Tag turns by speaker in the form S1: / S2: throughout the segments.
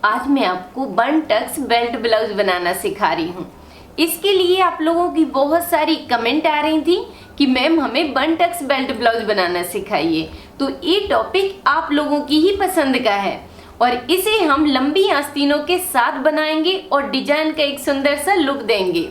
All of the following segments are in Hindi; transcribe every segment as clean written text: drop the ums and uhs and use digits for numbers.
S1: आज मैं आपको बन टक्स बेल्ट ब्लाउज बनाना सिखा रही हूँ। इसके लिए आप लोगों की बहुत सारी कमेंट आ रही थी कि मैम हमें बन टक्स बेल्ट ब्लाउज बनाना सिखाइए। तो ये टॉपिक आप लोगों की ही पसंद का है और इसे हम लंबी आस्तीनों के साथ बनाएंगे और डिजाइन का एक सुंदर सा लुक देंगे।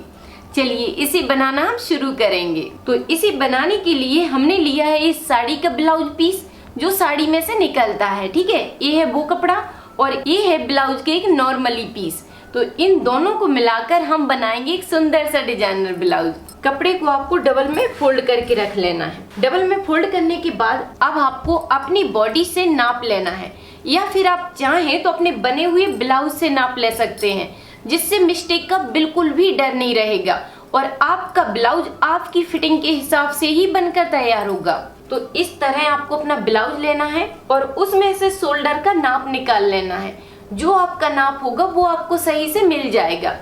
S1: चलिए इसे बनाना हम शुरू करेंगे। तो इसे बनाने के लिए हमने लिया है इस साड़ी का ब्लाउज पीस जो साड़ी में से निकलता है, ठीक है। ये है वो कपड़ा और ये है ब्लाउज के एक नॉर्मली पीस। तो इन दोनों को मिलाकर हम बनाएंगे एक सुंदर सा डिजाइनर ब्लाउज। कपड़े को आपको डबल में फोल्ड करके रख लेना है। डबल में फोल्ड करने के बाद अब आपको अपनी बॉडी से नाप लेना है या फिर आप चाहें तो अपने बने हुए ब्लाउज से नाप ले सकते हैं, जिससे मिस्टेक का बिल्कुल भी डर नहीं रहेगा और आपका ब्लाउज आपकी फिटिंग के हिसाब से ही बनकर तैयार होगा। तो इस तरह आपको अपना ब्लाउज लेना है और उसमें से शोल्डर का नाप निकाल लेना है। जो आपका नाप होगा वो आपको सही से मिल जाएगा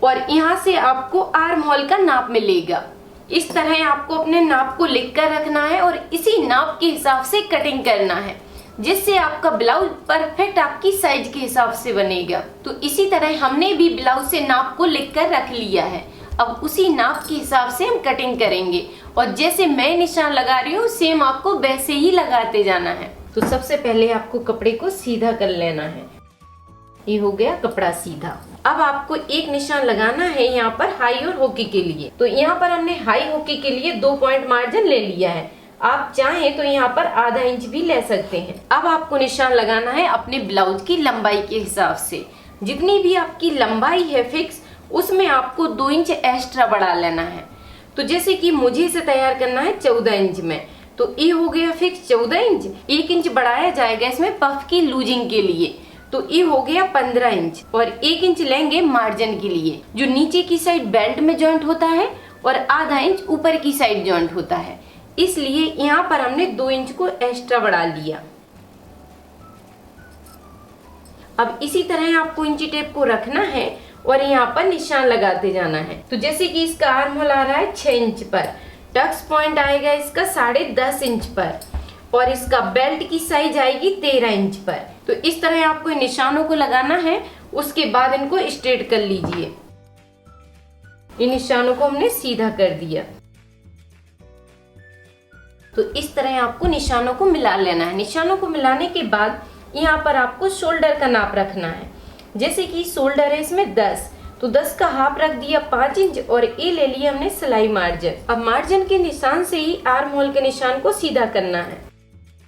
S1: और यहाँ से आपको आर्म होल का नाप मिलेगा। इस तरह आपको अपने नाप को लिख कर रखना है और इसी नाप के हिसाब से कटिंग करना है, जिससे आपका ब्लाउज परफेक्ट आपकी साइज के हिसाब से बनेगा। तो इसी तरह हमने भी ब्लाउज से नाप को लिख कर रख लिया है। अब उसी नाप के हिसाब से हम कटिंग करेंगे और जैसे मैं निशान लगा रही हूँ सेम आपको वैसे ही लगाते जाना है। तो सबसे पहले आपको कपड़े को सीधा कर लेना है। ये हो गया कपड़ा सीधा। अब आपको एक निशान लगाना है यहाँ पर हाई और होकी के लिए। तो यहाँ पर हमने हाई होकी के लिए 2 पॉइंट मार्जिन ले लिया है। आप चाहें तो यहाँ पर आधा इंच भी ले सकते हैं। अब आपको निशान लगाना है अपने ब्लाउज की लंबाई के हिसाब से। जितनी भी आपकी लंबाई है फिक्स, उसमें आपको 2 इंच एक्स्ट्रा बढ़ा लेना है। तो जैसे कि मुझे इसे तैयार करना है 14 इंच में, तो ये हो गया फिक्स 14 इंच। 1 इंच बढ़ाया जाएगा इसमें पफ की लूजिंग के लिए, तो ये हो गया 15 इंच और 1 इंच लेंगे मार्जिन के लिए, जो नीचे की साइड बेल्ट में जॉइंट होता है और आधा इंच ऊपर की साइड जॉइंट होता है। इसलिए यहाँ पर हमने 2 इंच को एक्स्ट्रा बढ़ा लिया। अब इसी तरह आपको इंची टेप को रखना है और यहाँ पर निशान लगाते जाना है। तो जैसे कि इसका आर्म होल आ रहा है 6 इंच पर, टक्स पॉइंट आएगा इसका 10.5 इंच पर और इसका बेल्ट की साइज आएगी 13 इंच पर। तो इस तरह आपको निशानों को लगाना है। उसके बाद इनको स्ट्रेट कर लीजिए। इन निशानों को हमने सीधा कर दिया। तो इस तरह आपको निशानों को मिला लेना है। निशानों को मिलाने के बाद यहाँ पर आपको शोल्डर का नाप रखना है। जैसे कि शोल्डर है इसमें 10, तो 10 का हाफ रख दिया 5 इंच और ये ले लिया हमने सिलाई मार्जिन। अब मार्जिन के निशान से ही आर्म होल के निशान को सीधा करना है।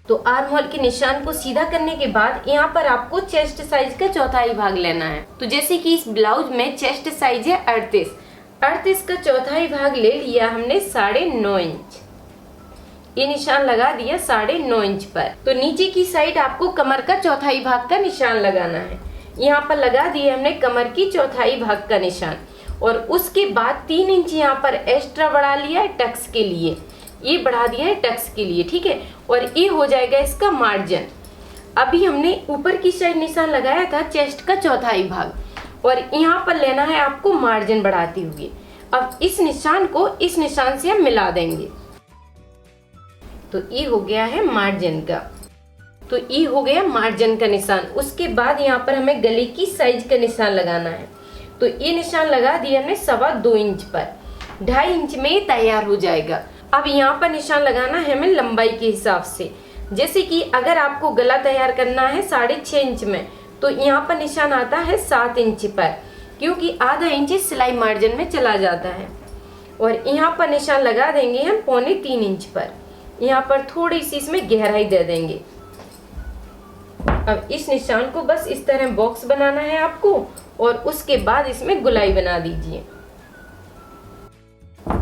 S1: तो आर्म होल के निशान को सीधा करने के बाद यहाँ पर आपको चेस्ट साइज का चौथाई भाग लेना है। तो जैसे कि इस ब्लाउज में चेस्ट साइज है 38 का चौथाई भाग ले लिया हमने 9.5 इंच। ये निशान लगा दिया 9.5 इंच पर। तो नीचे की साइड आपको कमर का चौथाई भाग का निशान लगाना है। यहाँ पर लगा दिया हमने कमर की चौथाई भाग का निशान और उसके बाद 3 इंच यहाँ पर एक्स्ट्रा बढ़ा लिया है टक्स के लिए। ये बढ़ा दिया है टक्स के लिए, ठीक है। और ये हो जाएगा इसका मार्जिन। अभी हमने ऊपर की साइड निशान लगाया था चेस्ट का चौथाई भाग और यहाँ पर लेना है आपको मार्जिन बढ़ाते हुए। अब इस निशान को इस निशान से हम मिला देंगे। तो ये हो गया है मार्जिन का। तो ये हो गया मार्जिन का निशान। उसके बाद यहाँ पर हमें गले की साइज का निशान लगाना है। तो ये निशान लगा दिया हमने 2.25 इंच पर। 2.5 इंच में ये तैयार हो जाएगा। अब यहाँ पर निशान लगाना है हमें लंबाई के हिसाब से। जैसे कि अगर आपको गला तैयार करना है 6.5 इंच में, तो यहाँ पर निशान आता है 7 इंच पर, क्योंकि आधा इंच सिलाई मार्जिन में चला जाता है। और यहाँ पर निशान लगा देंगे हम 2.25 इंच पर। यहाँ पर थोड़ी सी इसमें गहराई दे देंगे। अब इस निशान को बस इस तरह बॉक्स बनाना है आपको और उसके बाद इसमें गुलाई बना दीजिए।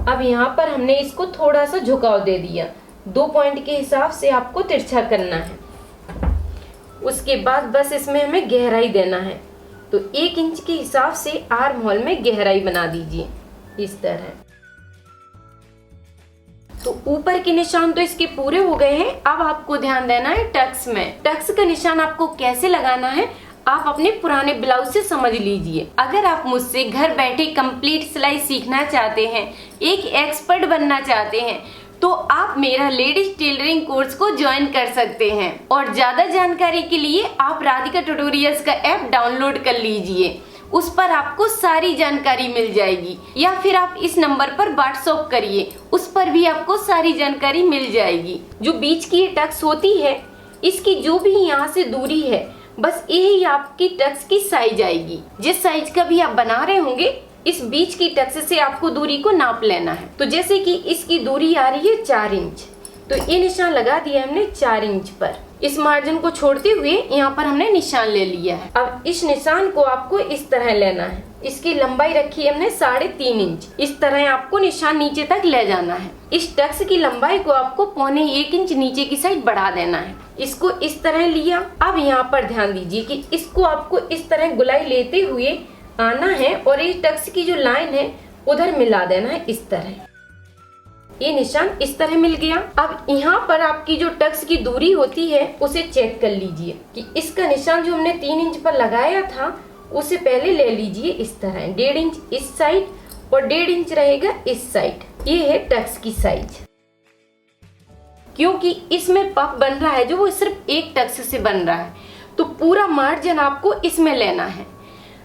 S1: अब यहाँ पर हमने इसको थोड़ा सा झुकाव दे दिया। 2 पॉइंट के हिसाब से आपको तिरछा करना है। उसके बाद बस इसमें हमें गहराई देना है। तो 1 इंच के हिसाब से आर्म होल में गहराई बना दीजिए इस तरह। तो ऊपर के निशान तो इसके पूरे हो गए हैं। अब आपको ध्यान देना है टक्स में। टक्स का निशान आपको कैसे लगाना है आप अपने पुराने ब्लाउज से समझ लीजिए। अगर आप मुझसे घर बैठे कंप्लीट सिलाई सीखना चाहते हैं, एक एक्सपर्ट बनना चाहते हैं, तो आप मेरा लेडीज टेलरिंग कोर्स को ज्वाइन कर सकते हैं। और ज्यादा जानकारी के लिए आप राधिका ट्यूटोरियल्स का ऐप डाउनलोड कर लीजिए, उस पर आपको सारी जानकारी मिल जाएगी। या फिर आप इस नंबर पर व्हाट्सएप करिए, उस पर भी आपको सारी जानकारी मिल जाएगी। जो बीच की ये टक्स होती है, इसकी जो भी यहाँ से दूरी है, बस यही आपकी टक्स की साइज आएगी। जिस साइज का भी आप बना रहे होंगे, इस बीच की टक्स से आपको दूरी को नाप लेना है। तो जैसे कि इसकी दूरी आ रही है 4 इंच, तो ये निशान लगा दिया हमने 4 इंच पर। इस मार्जिन को छोड़ते हुए यहाँ पर हमने निशान ले लिया है। अब इस निशान को आपको इस तरह लेना है। इसकी लंबाई रखी है हमने 3.5 इंच। इस तरह आपको निशान नीचे तक ले जाना है। इस टक्स की लंबाई को आपको 1.25 इंच नीचे की साइड बढ़ा देना है। इसको इस तरह लिया। अब यहाँ पर ध्यान दीजिए कि इसको आपको इस तरह गुलाई लेते हुए आना है और ये टक्स की जो लाइन है उधर मिला देना है इस तरह। ये निशान इस तरह मिल गया। अब यहाँ पर आपकी जो टक्स की दूरी होती है उसे चेक कर लीजिए कि इसका निशान जो हमने 3 इंच पर लगाया था उसे पहले ले लीजिए इस तरह। 1.5 इंच इस साइड और 1.5 इंच रहेगा इस साइड। ये है टक्स की साइज। क्योंकि इसमें पफ बन रहा है जो वो सिर्फ एक टक्स से बन रहा है, तो पूरा मार्जिन आपको इसमें लेना है।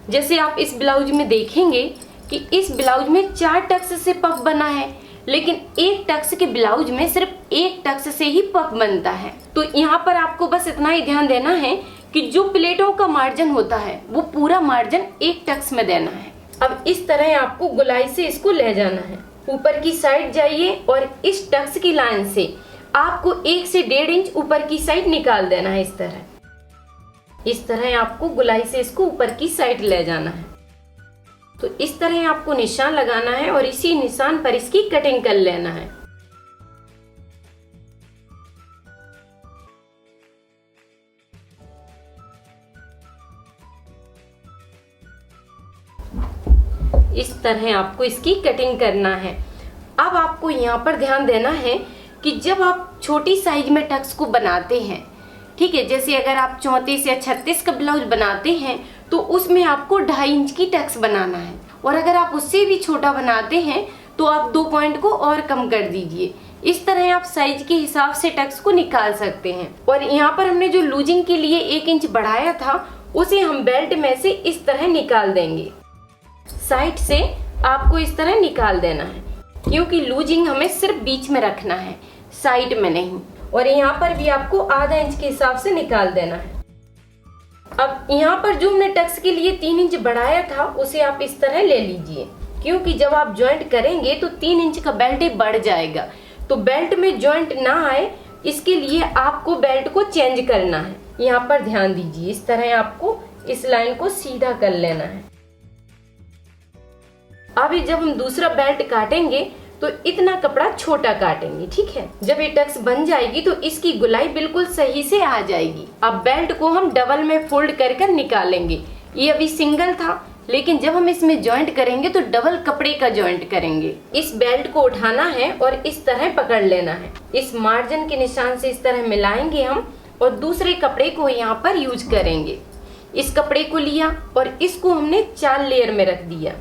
S1: जैसे आप इस ब्लाउज में देखेंगे कि इस ब्लाउज में 4 टक्स से पफ बना है, लेकिन एक टक्स के ब्लाउज में सिर्फ एक टक्स से ही पफ बनता है। तो यहाँ पर आपको बस इतना ही ध्यान देना है कि जो प्लेटों का मार्जिन होता है वो पूरा मार्जिन एक टक्स में देना है। अब इस तरह आपको गुलाई से इसको ले जाना है। ऊपर की साइड जाइए और इस टक्स की लाइन से आपको 1 से 1.5 इंच ऊपर की साइड निकाल देना है इस तरह। इस तरह आपको गुलाई से इसको ऊपर की साइड ले जाना है। तो इस तरह आपको निशान लगाना है और इसी निशान पर इसकी कटिंग कर लेना है। इस तरह आपको इसकी कटिंग करना है। अब आपको यहाँ पर ध्यान देना है कि जब आप छोटी साइज में टक्स को बनाते हैं, ठीक है, जैसे अगर आप 34 या 36 का ब्लाउज बनाते हैं तो उसमें आपको 2.5 इंच की टक्स बनाना है। और अगर आप उससे भी छोटा बनाते हैं तो आप 2 पॉइंट को और कम कर दीजिए। इस तरह आप साइज के हिसाब से टक्स को निकाल सकते हैं। और यहाँ पर हमने जो लूजिंग के लिए 1 इंच बढ़ाया था उसे हम बेल्ट में से इस तरह निकाल देंगे। साइड से आपको इस तरह निकाल देना है, क्योंकि लूजिंग हमें सिर्फ बीच में रखना है, साइड में नहीं। और यहाँ पर भी आपको आधा इंच के हिसाब से निकाल देना है। अब यहाँ पर जो हमने टक्स के लिए 3 इंच बढ़ाया था उसे आप इस तरह ले लीजिए, क्योंकि जब आप जॉइंट करेंगे तो 3 इंच का बेल्ट बढ़ जाएगा। तो बेल्ट में जॉइंट ना आए इसके लिए आपको बेल्ट को चेंज करना है। यहाँ पर ध्यान दीजिए, इस तरह आपको इस लाइन को सीधा कर लेना है। अभी जब हम दूसरा बेल्ट काटेंगे तो इतना कपड़ा छोटा काटेंगे, ठीक है। जब ये टक्स बन जाएगी तो इसकी गुलाई बिल्कुल सही से आ जाएगी। अब बेल्ट को हम डबल में फोल्ड कर कर निकालेंगे। ये अभी सिंगल था, लेकिन जब हम इसमें जॉइंट करेंगे तो डबल कपड़े का जॉइंट करेंगे। इस बेल्ट को उठाना है और इस तरह पकड़ लेना है। इस मार्जिन के निशान से इस तरह मिलाएंगे हम और दूसरे कपड़े को यहाँ पर यूज करेंगे। इस कपड़े को लिया और इसको हमने 4 लेयर में रख दिया।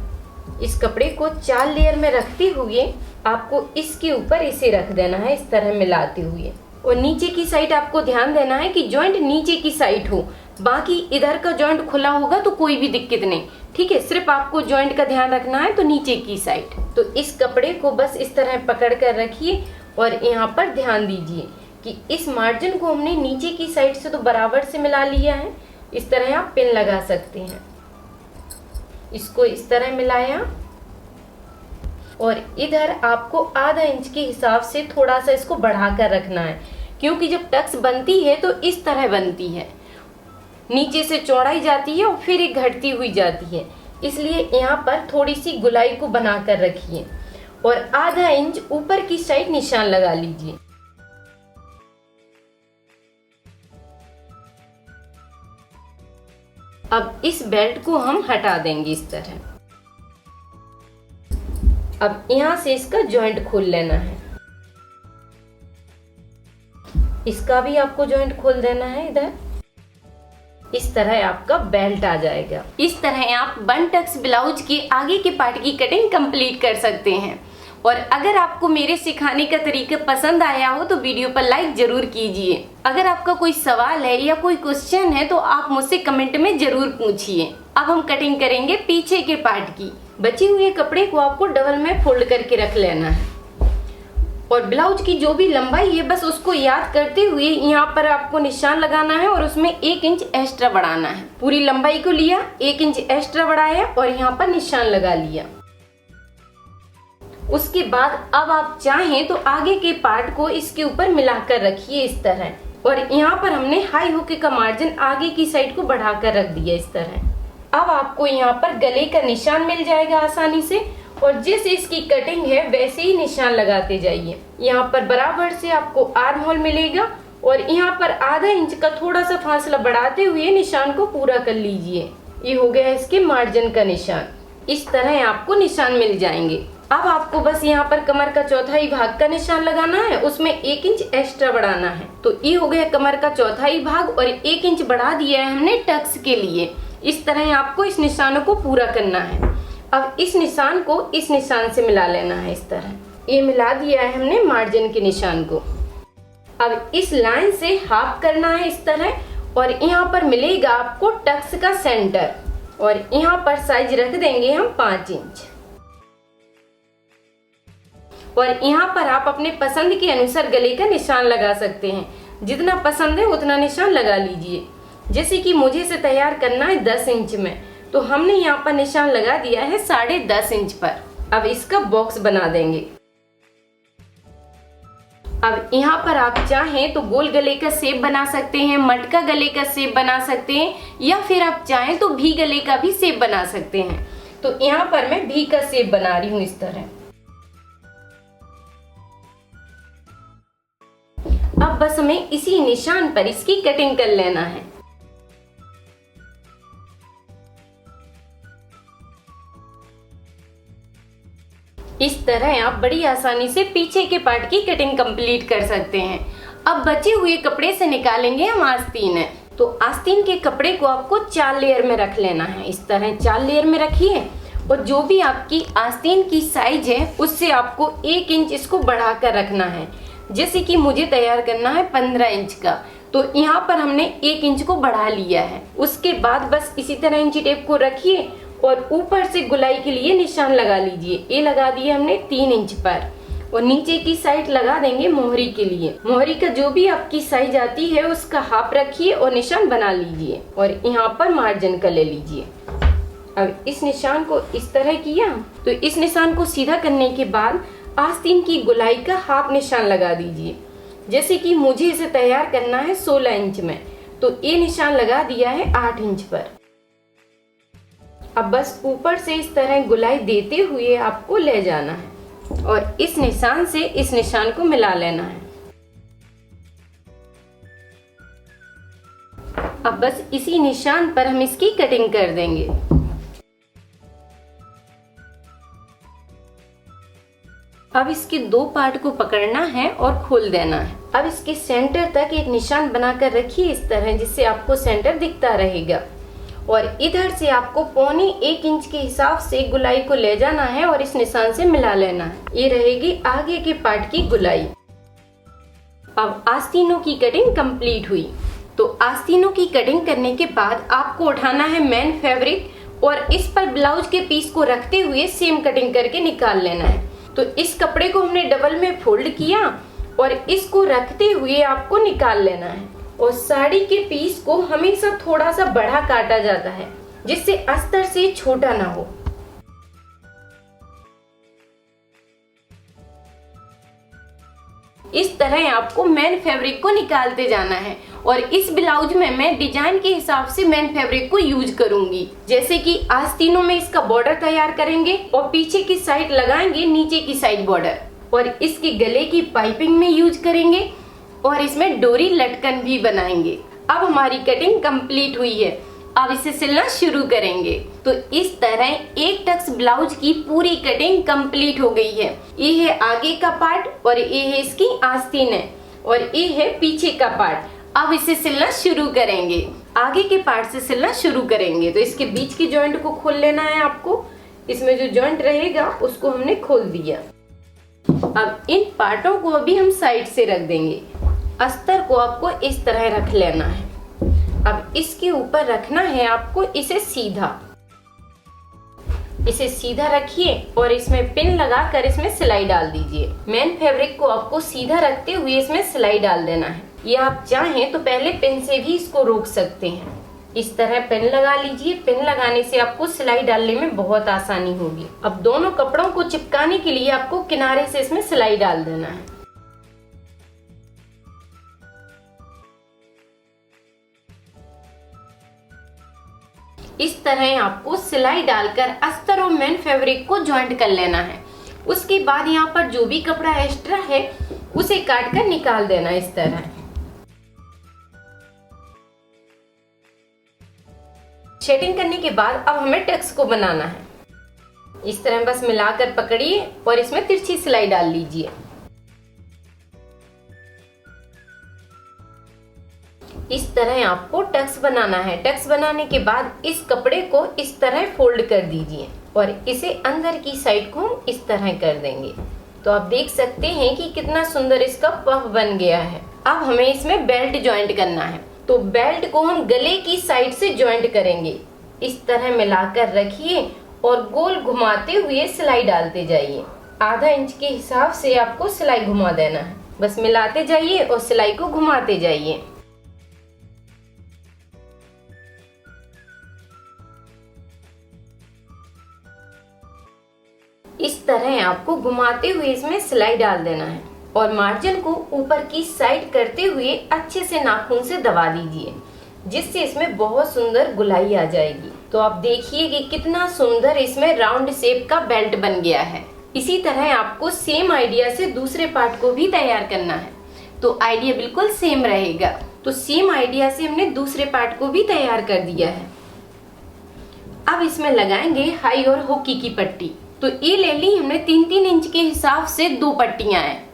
S1: इस कपड़े को 4 लेयर में रखते हुए आपको इसके ऊपर इसे रख देना है इस तरह मिलाते हुए। और नीचे की साइड आपको ध्यान देना है कि जॉइंट नीचे की साइड हो, बाकी इधर का जॉइंट खुला होगा तो कोई भी दिक्कत नहीं, ठीक है। सिर्फ आपको जॉइंट का ध्यान रखना है तो नीचे की साइड। तो इस कपड़े को बस इस तरह पकड़ कर रखिए और यहाँ पर ध्यान दीजिए कि इस मार्जिन को हमने नीचे की साइड से तो बराबर से मिला लिया है। इस तरह आप पिन लगा सकते हैं। इसको इस तरह मिलाया और इधर आपको आधा इंच के हिसाब से थोड़ा सा इसको बढ़ा कर रखना है, क्योंकि जब टक्स बनती है तो इस तरह बनती है, नीचे से चौड़ाई जाती है और फिर एक घटती हुई जाती है। इसलिए यहाँ पर थोड़ी सी गुलाई को बना कर रखिए और आधा इंच ऊपर की साइड निशान लगा लीजिए। अब इस बेल्ट को हम हटा देंगे इस तरह। अब यहाँ से इसका जॉइंट खोल लेना है। इसका भी आपको जॉइंट खोल देना है इधर। इस तरह आपका बेल्ट आ जाएगा। इस तरह आप बन टक्स ब्लाउज के आगे के पार्ट की कटिंग कंप्लीट कर सकते हैं। और अगर आपको मेरे सिखाने का तरीका पसंद आया हो तो वीडियो पर लाइक जरूर कीजिए। अगर आपका कोई सवाल है या कोई क्वेश्चन है तो आप मुझसे कमेंट में जरूर पूछिए। अब हम कटिंग करेंगे पीछे के पार्ट की। बचे हुए कपड़े को आपको डबल में फोल्ड करके रख लेना है और ब्लाउज की जो भी लंबाई है बस उसको याद करते हुए यहाँ पर आपको निशान लगाना है और उसमें 1 इंच एक्स्ट्रा बढ़ाना है। पूरी लंबाई को लिया, 1 इंच एक्स्ट्रा बढ़ाया और यहाँ पर निशान लगा लिया। उसके बाद अब आप चाहें तो आगे के पार्ट को इसके ऊपर मिलाकर रखिए इस तरह, और यहाँ पर हमने हाई हुक का मार्जिन आगे की साइड को बढ़ाकर रख दिया इस तरह। अब आपको यहाँ पर गले का निशान मिल जाएगा आसानी से, और जैसे इसकी कटिंग है वैसे ही निशान लगाते जाइए। यहाँ पर बराबर से आपको आर्म होल मिलेगा और यहाँ पर आधा इंच का थोड़ा सा फासला बढ़ाते हुए निशान को पूरा कर लीजिए। ये हो गया इसके मार्जिन का निशान। इस तरह आपको निशान मिल जाएंगे। अब आपको बस यहाँ पर कमर का चौथाई भाग का निशान लगाना है, उसमें 1 इंच एक्स्ट्रा बढ़ाना है। तो ये हो गया कमर का चौथाई भाग और 1 इंच बढ़ा दिया है हमने टक्स के लिए। इस तरह आपको इस निशानों को पूरा करना है। अब इस निशान को इस निशान से मिला लेना है इस तरह। ये मिला दिया है हमने मार्जिन के निशान को। अब इस लाइन से हाफ करना है इस तरह, और यहाँ पर मिलेगा आपको टक्स का सेंटर, और यहाँ पर साइज रख देंगे हम 5 इंच। और यहाँ पर आप अपने पसंद के अनुसार गले का निशान लगा सकते हैं। जितना पसंद है उतना निशान लगा लीजिए। जैसे कि मुझे इसे तैयार करना है 10 इंच में, तो हमने यहाँ पर निशान लगा दिया है 10.5 इंच पर। अब इसका बॉक्स बना देंगे। अब यहाँ पर आप चाहें तो गोल गले का शेप बना सकते हैं, मटका गले का शेप बना सकते हैं, या फिर आप चाहें तो भी गले का भी शेप बना सकते हैं। तो यहाँ पर मैं भी का शेप बना रही हूँ इस तरह। अब बस हमें इसी निशान पर इसकी कटिंग कर लेना है। इस तरह आप बड़ी आसानी से पीछे के पार्ट की कटिंग कंप्लीट कर सकते हैं। अब बचे हुए कपड़े से निकालेंगे हम आस्तीन है। तो आस्तीन के कपड़े को आपको 4 लेयर में रख लेना है। इस तरह 4 लेयर में रखिए, और जो भी आपकी आस्तीन की साइज है उससे आपको 1 इंच इसको बढ़ाकर रखना है। जैसे कि मुझे तैयार करना है 15 इंच का, तो यहाँ पर हमने 1 इंच को बढ़ा लिया है। उसके बाद बस इसी तरह इंची टेप को रखिए और ऊपर से गुलाई के लिए निशान लगा लीजिए। ये लगा दिया हमने 3 इंच पर, और नीचे की साइड लगा देंगे मोहरी के लिए। मोहरी का जो भी आपकी साइज आती है उसका हाफ रखिए और निशान बना लीजिए, और यहाँ पर मार्जिन का ले लीजिए। अब इस निशान को इस तरह किया, तो इस निशान को सीधा करने के बाद आस्तीन की गुलाई का हाफ निशान लगा दीजिए। जैसे कि मुझे इसे तैयार करना है 16 इंच में, तो ये निशान लगा दिया है 8 इंच पर। अब बस ऊपर से इस तरह गुलाई देते हुए आपको ले जाना है और इस निशान से इस निशान को मिला लेना है। अब बस इसी निशान पर हम इसकी कटिंग कर देंगे। अब इसके 2 पार्ट को पकड़ना है और खोल देना है। अब इसके सेंटर तक एक निशान बनाकर रखिए इस तरह, जिससे आपको सेंटर दिखता रहेगा, और इधर से आपको 1.25 इंच के हिसाब से गुलाई को ले जाना है और इस निशान से मिला लेना है। ये रहेगी आगे के पार्ट की गुलाई। अब आस्तीनों की कटिंग कंप्लीट हुई। तो आस्तीनों की कटिंग करने के बाद आपको उठाना है मेन फैब्रिक और इस पर ब्लाउज के पीस को रखते हुए सेम कटिंग करके निकाल लेना है। तो इस कपड़े को हमने डबल में फोल्ड किया और इसको रखते हुए आपको निकाल लेना है। और साड़ी के पीस को हमेशा थोड़ा सा बड़ा काटा जाता है, जिससे अस्तर से छोटा ना हो। इस तरह आपको मेन फैब्रिक को निकालते जाना है, और इस ब्लाउज में मैं डिजाइन के हिसाब से मेन फैब्रिक को यूज करूंगी। जैसे कि आस्तीनों में इसका बॉर्डर तैयार करेंगे और पीछे की साइड लगाएंगे नीचे की साइड बॉर्डर, और इसके गले की पाइपिंग में यूज करेंगे और इसमें डोरी लटकन भी बनाएंगे। अब हमारी कटिंग कंप्लीट हुई है। अब इसे सिलना शुरू करेंगे। तो इस तरह एक टक्स ब्लाउज की पूरी कटिंग कंप्लीट हो गई है। ये है आगे का पार्ट और ये है इसकी आस्तीन है और ये है पीछे का पार्ट। अब इसे सिलना शुरू करेंगे। आगे के पार्ट से सिलना शुरू करेंगे। तो इसके बीच की जॉइंट को खोल लेना है आपको। इसमें जो जॉइंट रहेगा उसको हमने खोल दिया। अब इन पार्टों को अभी हम साइड से रख देंगे। अस्तर को आपको इस तरह रख लेना है। अब इसके ऊपर रखना है आपको इसे सीधा रखिए और इसमें पिन लगाकर इसमें सिलाई डाल दीजिए। मेन फैब्रिक को आपको सीधा रखते हुए इसमें सिलाई डाल देना है, या आप चाहें तो पहले पिन से भी इसको रोक सकते हैं। इस तरह पिन लगा लीजिए। पिन लगाने से आपको सिलाई डालने में बहुत आसानी होगी। अब दोनों कपड़ों को चिपकाने के लिए आपको किनारे से इसमें सिलाई डाल देना है। इस तरह आपको सिलाई डालकर अस्तर और मेन फैब्रिक को ज्वाइंट कर लेना है। उसके बाद यहाँ पर जो भी कपड़ा एक्स्ट्रा है उसे काट कर निकाल देना। इस तरह सेटिंग करने के बाद अब हमें टक्स को बनाना है। इस तरह बस मिलाकर पकड़िए और इसमें तिरछी सिलाई डाल लीजिए। इस तरह आपको टक्स बनाना है। टक्स बनाने के बाद इस कपड़े को इस तरह फोल्ड कर दीजिए और इसे अंदर की साइड को हम इस तरह कर देंगे। तो आप देख सकते हैं कि कितना सुंदर इसका पफ बन गया है। अब हमें इसमें बेल्ट ज्वाइंट करना है। तो बेल्ट को हम गले की साइड से ज्वाइंट करेंगे। इस तरह मिलाकर रखिए और गोल घुमाते हुए सिलाई डालते जाइए। आधा इंच के हिसाब से आपको सिलाई घुमा देना है। बस मिलाते जाइए और सिलाई को घुमाते जाइए। इस तरह आपको घुमाते हुए इसमें सिलाई डाल देना है और मार्जिन को ऊपर की साइड करते हुए अच्छे से नाखून से दबा दीजिए, जिससे इसमें बहुत सुंदर गुलाई आ जाएगी। तो आप देखिए कि कितना सुंदर इसमें राउंड शेप का बेल्ट बन गया है। इसी तरह आपको सेम आइडिया से दूसरे पार्ट को भी तैयार करना है। तो आइडिया बिल्कुल सेम रहेगा। तो सेम आइडिया से हमने दूसरे पार्ट को भी तैयार कर दिया है। अब इसमें लगाएंगे हाई और होकी की पट्टी। तो ये ले ली हमने 3-3 इंच के हिसाब से 2 पट्टियां हैं।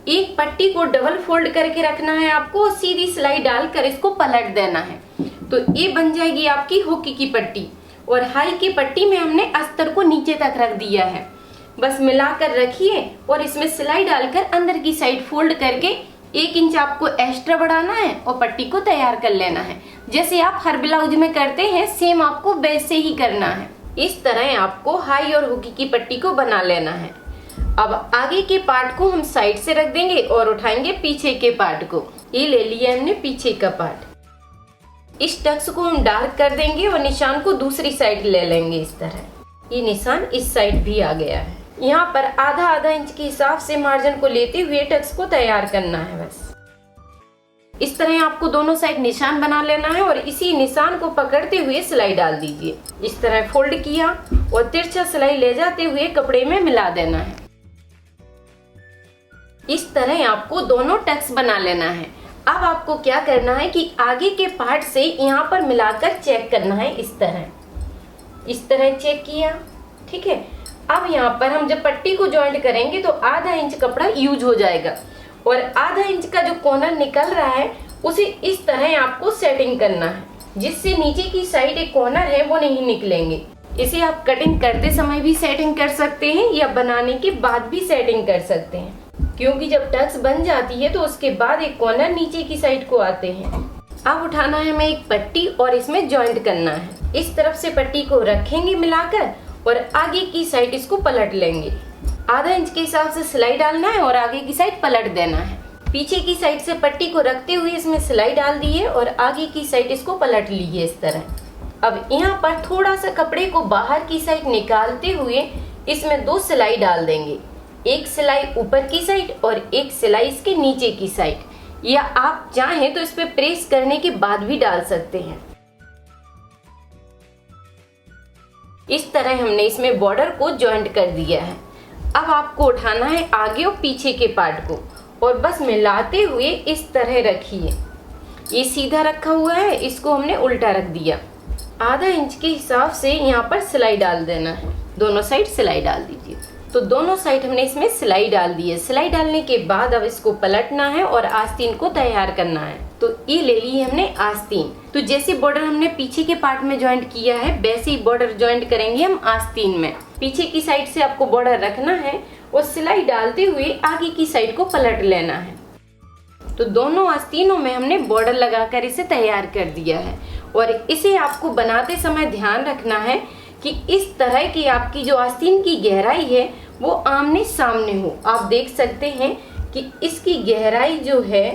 S1: एक पट्टी को डबल फोल्ड करके रखना है आपको, सीधी सिलाई डालकर इसको पलट देना है। तो ये बन जाएगी आपकी होकी की पट्टी। और हाई की पट्टी में हमने अस्तर को नीचे तक रख दिया है। बस मिलाकर रखिए और इसमें सिलाई डालकर अंदर की साइड फोल्ड करके 1 इंच आपको एक्स्ट्रा बढ़ाना है और पट्टी को तैयार कर लेना है। जैसे आप हर ब्लाउज में करते हैं सेम आपको वैसे ही करना है। इस तरह आपको हाई और हुकी की पट्टी को बना लेना है। अब आगे के पार्ट को हम साइड से रख देंगे और उठाएंगे पीछे के पार्ट को। ये ले लिया हमने पीछे का पार्ट। इस टक्स को हम डार्क कर देंगे और निशान को दूसरी साइड ले लेंगे। इस तरह ये निशान इस साइड भी आ गया है। यहाँ पर आधा इंच के हिसाब से मार्जिन को लेते हुए टक्स को तैयार करना है। बस इस तरह आपको दोनों साइड निशान बना लेना है और इसी निशान को पकड़ते हुए सिलाई डाल दीजिए। इस तरह फोल्ड किया और तिरछा सिलाई ले जाते हुए कपड़े में मिला देना है। इस तरह आपको दोनों टक्स बना लेना है। अब आपको क्या करना है कि आगे के पार्ट से यहाँ पर मिलाकर चेक करना है। इस तरह चेक किया, ठीक है। अब यहाँ पर हम जब पट्टी को ज्वाइंट करेंगे तो आधा इंच कपड़ा यूज हो जाएगा और आधा इंच का जो कॉर्नर निकल रहा है उसे इस तरह आपको सेटिंग करना है, जिससे नीचे की साइड एक कॉर्नर है वो नहीं निकलेंगे। इसे आप कटिंग करते समय भी सेटिंग कर सकते हैं या बनाने के बाद भी सेटिंग कर सकते हैं, क्योंकि जब टक्स बन जाती है तो उसके बाद एक कॉर्नर नीचे की साइड को आते हैं। अब उठाना है हमें एक पट्टी और इसमें ज्वाइंट करना है। इस तरफ से पट्टी को रखेंगे मिलाकर और आगे की साइड इसको पलट लेंगे। आधा इंच के हिसाब से सिलाई डालना है और आगे की साइड पलट देना है। पीछे की साइड से पट्टी को रखते हुए इसमें सिलाई डाल दी है और आगे की साइड इसको पलट ली है इस तरह। अब यहाँ पर थोड़ा सा कपड़े को बाहर की साइड निकालते हुए इसमें 2 सिलाई डाल देंगे। एक सिलाई ऊपर की साइड और एक सिलाई इसके नीचे की साइड, या आप चाहें तो इस पे प्रेस करने के बाद भी डाल सकते हैं। इस तरह हमने इसमें बॉर्डर को ज्वाइंट कर दिया है। अब आपको उठाना है आगे और पीछे के पार्ट को और बस मिलाते हुए इस तरह रखिए। ये सीधा रखा हुआ है, इसको हमने उल्टा रख दिया। आधा इंच के हिसाब से यहाँ पर सिलाई डाल देना है। दोनों साइड सिलाई डाल दीजिए। तो दोनों साइड हमने इसमें सिलाई डाल दी है। सिलाई डालने के बाद अब इसको पलटना है और आस्तीन को तैयार करना है। तो ये ले ली है हमने आस्तीन। तो जैसे बॉर्डर हमने पीछे के पार्ट में ज्वाइंट किया है वैसे ही बॉर्डर ज्वाइंट करेंगे हम आस्तीन में। पीछे की साइड से आपको बॉर्डर रखना है और सिलाई डालते हुए आगे की साइड को पलट लेना है। तो दोनों आस्तीनों में हमने बॉर्डर लगाकर इसे तैयार कर दिया है। और इसे आपको बनाते समय ध्यान रखना है कि इस तरह की आपकी जो आस्तीन की गहराई है वो आमने सामने हो। आप देख सकते हैं कि इसकी गहराई जो है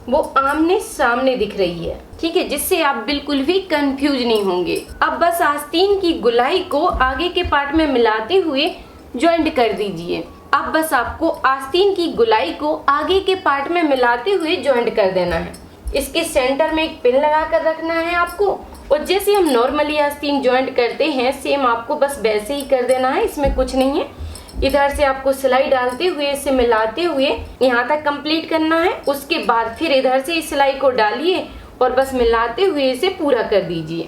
S1: वो आमने सामने दिख रही है, ठीक है, जिससे आप बिल्कुल भी कंफ्यूज नहीं होंगे। अब बस आस्तीन की गुलाई को आगे के पार्ट में मिलाते हुए ज्वाइंट कर दीजिए। अब बस आपको आस्तीन की गुलाई को आगे के पार्ट में मिलाते हुए ज्वाइंट कर देना है। इसके सेंटर में एक पिन लगा कर रखना है आपको, और जैसे हम नॉर्मली आस्तीन ज्वाइंट करते हैं सेम आपको बस वैसे ही कर देना है, इसमें कुछ नहीं है। इधर से आपको सिलाई डालते हुए इसे मिलाते हुए यहाँ तक कंप्लीट करना है। उसके बाद फिर इधर से इस सिलाई को डालिए और बस मिलाते हुए इसे पूरा कर दीजिए।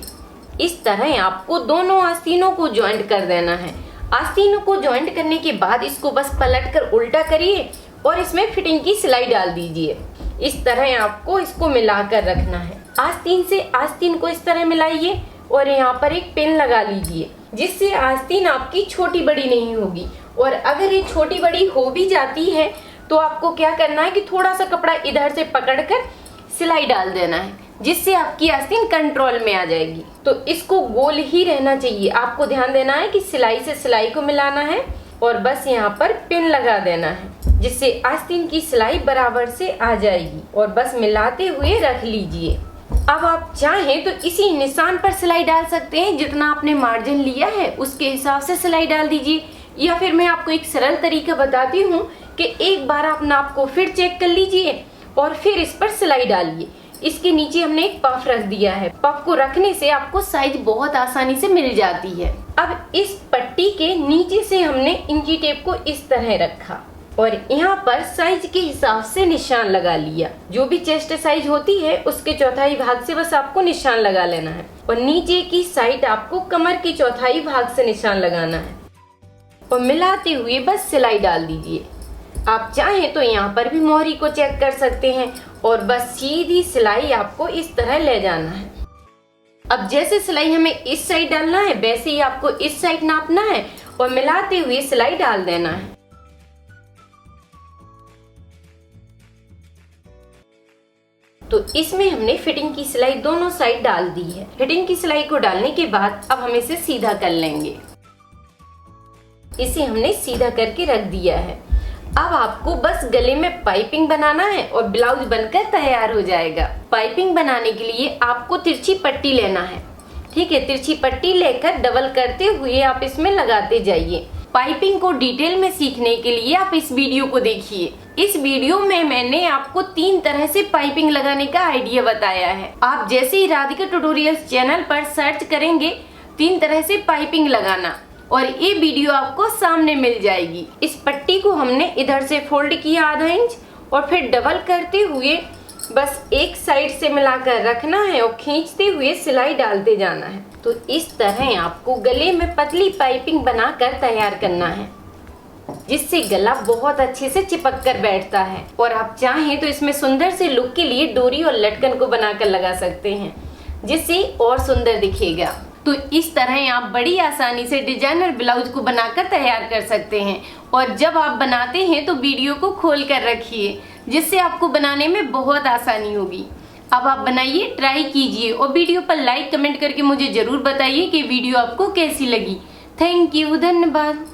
S1: इस तरह आपको दोनों आस्तीनों को ज्वाइंट कर देना है। आस्तीनों को ज्वाइंट करने के बाद इसको बस पलटकर उल्टा करिए और इसमें फिटिंग की सिलाई डाल दीजिए। इस तरह आपको इसको मिलाकर रखना है। आस्तीन से आस्तीन को इस तरह मिलाइए और यहाँ पर एक पिन लगा लीजिए, जिससे आस्तीन आपकी छोटी बड़ी नहीं होगी। और अगर ये छोटी बड़ी हो भी जाती है तो आपको क्या करना है कि थोड़ा सा कपड़ा इधर से पकड़कर सिलाई डाल देना है, जिससे आपकी आस्तीन कंट्रोल में आ जाएगी। तो इसको गोल ही रहना चाहिए। आपको ध्यान देना है कि सिलाई से सिलाई को मिलाना है और बस यहाँ पर पिन लगा देना है, जिससे आस्तीन की सिलाई बराबर से आ जाएगी। और बस मिलाते हुए रख लीजिए। अब आप चाहें तो इसी निशान पर सिलाई डाल सकते हैं, जितना आपने मार्जिन लिया है उसके हिसाब से सिलाई डाल दीजिए। या फिर मैं आपको एक सरल तरीका बताती हूँ कि एक बार आप नाप को फिर चेक कर लीजिए और फिर इस पर सिलाई डालिए। इसके नीचे हमने एक पफ रख दिया है। पफ को रखने से आपको साइज बहुत आसानी से मिल जाती है। अब इस पट्टी के नीचे से हमने इंची टेप को इस तरह रखा और यहाँ पर साइज के हिसाब से निशान लगा लिया। जो भी चेस्ट साइज होती है उसके चौथाई भाग से बस आपको निशान लगा लेना है और नीचे की साइड आपको कमर की चौथाई भाग से निशान लगाना है और मिलाते हुए बस सिलाई डाल दीजिए। आप चाहें तो यहाँ पर भी मोहरी को चेक कर सकते हैं और बस सीधी सिलाई आपको इस तरह ले जाना है। अब जैसे सिलाई हमें इस साइड डालना है वैसे ही आपको इस साइड नापना है और मिलाते हुए सिलाई डाल देना है। तो इसमें हमने फिटिंग की सिलाई दोनों साइड डाल दी है। फिटिंग की सिलाई को डालने के बाद अब हम इसे सीधा कर लेंगे। इसे हमने सीधा करके रख दिया है। अब आपको बस गले में पाइपिंग बनाना है और ब्लाउज बनकर तैयार हो जाएगा। पाइपिंग बनाने के लिए आपको तिरछी पट्टी लेना है, ठीक है। तिरछी पट्टी लेकर डबल करते हुए आप इसमें लगाते जाइए। पाइपिंग को डिटेल में सीखने के लिए आप इस वीडियो को देखिए। इस वीडियो में मैंने आपको 3 तरह से पाइपिंग लगाने का आइडिया बताया है। आप जैसे ही राधिका ट्यूटोरियल्स चैनल पर सर्च करेंगे 3 तरह से पाइपिंग लगाना और ये वीडियो आपको सामने मिल जाएगी। इस पट्टी को हमने इधर से फोल्ड किया आधा इंच और फिर डबल करते हुए बस एक साइड से मिलाकर रखना है और खींचते हुए सिलाई डालते जाना है। तो इस तरह आपको गले में पतली पाइपिंग बनाकर तैयार करना है, जिससे गला बहुत अच्छे से चिपक कर बैठता है। और आप चाहें तो इसमें सुंदर से लुक के लिए डोरी और लटकन को बनाकर लगा सकते हैं, जिससे और सुंदर दिखेगा। तो इस तरह आप बड़ी आसानी से डिजाइनर ब्लाउज को बनाकर तैयार कर सकते हैं। और जब आप बनाते हैं तो वीडियो को खोल कर रखिए, जिससे आपको बनाने में बहुत आसानी होगी। अब आप बनाइए, ट्राई कीजिए और वीडियो पर लाइक कमेंट करके मुझे जरूर बताइए कि वीडियो आपको कैसी लगी। थैंक यू, धन्यवाद।